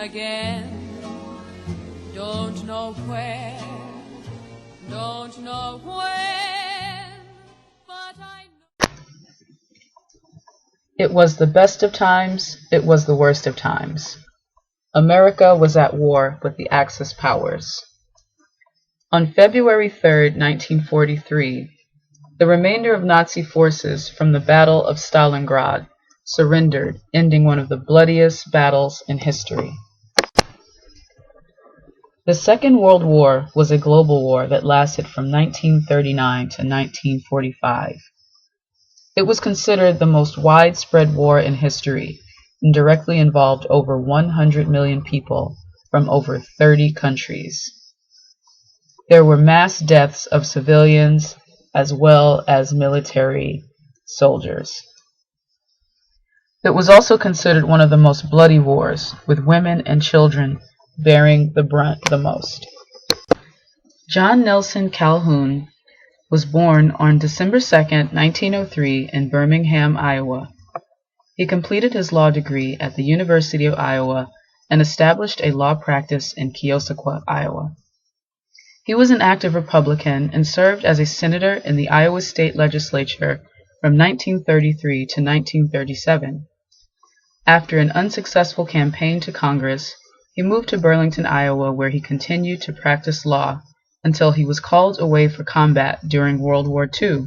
again. Don't know where, don't know when, but I know. It was the best of times, it was the worst of times. America was at war with the Axis powers. On February 3, 1943, the remainder of Nazi forces from the Battle of Stalingrad surrendered, ending one of the bloodiest battles in history. The Second World War was a global war that lasted from 1939 to 1945. It was considered the most widespread war in history and directly involved over 100 million people from over 30 countries. There were mass deaths of civilians as well as military soldiers. It was also considered one of the most bloody wars, with women and children bearing the brunt the most. John Nelson Calhoun was born on December 2, 1903 in Birmingham, Iowa. He completed his law degree at the University of Iowa and established a law practice in Keosauqua, Iowa. He was an active Republican and served as a senator in the Iowa State Legislature from 1933 to 1937. After an unsuccessful campaign to Congress, he moved to Burlington, Iowa, where he continued to practice law until he was called away for combat during World War II.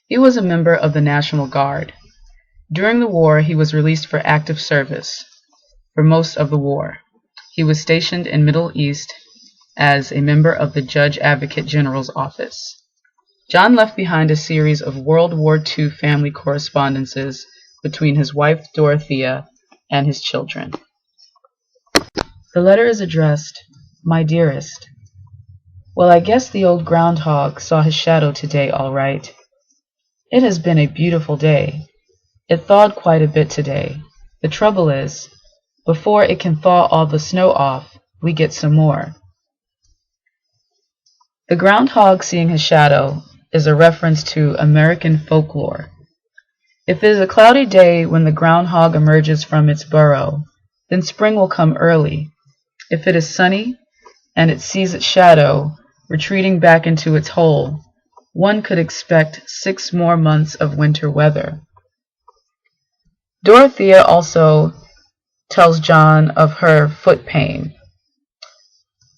He was a member of the National Guard. During the war, he was released for active service. For most of the war, he was stationed in Middle East as a member of the Judge Advocate General's office. John left behind a series of World War II family correspondences between his wife Dorothea and his children. The letter is addressed, "My dearest. Well, I guess the old groundhog saw his shadow today all right. It has been a beautiful day. It thawed quite a bit today. The trouble is, before it can thaw all the snow off, we get some more." The groundhog seeing his shadow is a reference to American folklore. If it is a cloudy day when the groundhog emerges from its burrow, then spring will come early. If it is sunny and it sees its shadow retreating back into its hole, one could expect 6 more months of winter weather. Dorothea also tells John of her foot pain.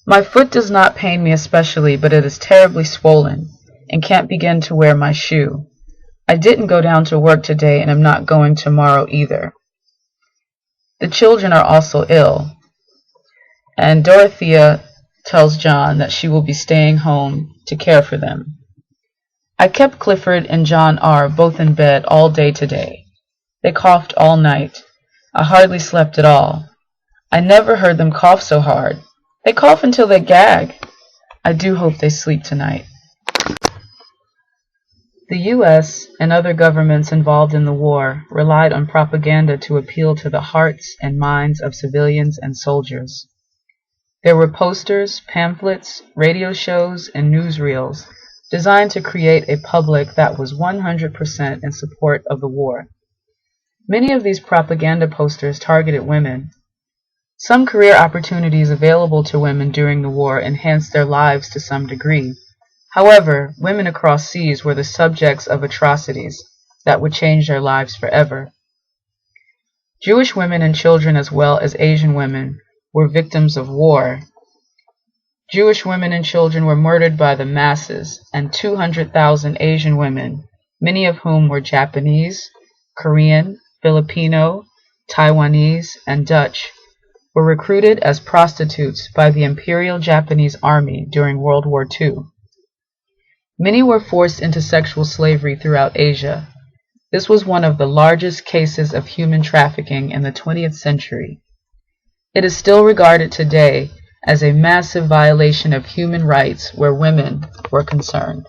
"My foot does not pain me especially, but it is terribly swollen and can't begin to wear my shoe. I didn't go down to work today and am not going tomorrow either. The children are also ill." And Dorothea tells John that she will be staying home to care for them. "I kept Clifford and John R. both in bed all day today. They coughed all night. I hardly slept at all. I never heard them cough so hard. They cough until they gag. I do hope they sleep tonight." The U.S. and other governments involved in the war relied on propaganda to appeal to the hearts and minds of civilians and soldiers. There were posters, pamphlets, radio shows, and newsreels designed to create a public that was 100% in support of the war. Many of these propaganda posters targeted women. Some career opportunities available to women during the war enhanced their lives to some degree. However, women across seas were the subjects of atrocities that would change their lives forever. Jewish women and children, as well as Asian women, were victims of war. Jewish women and children were murdered by the masses, and 200,000 Asian women, many of whom were Japanese, Korean, Filipino, Taiwanese, and Dutch, were recruited as prostitutes by the Imperial Japanese Army during World War II. Many were forced into sexual slavery throughout Asia. This was one of the largest cases of human trafficking in the 20th century. It is still regarded today as a massive violation of human rights where women were concerned.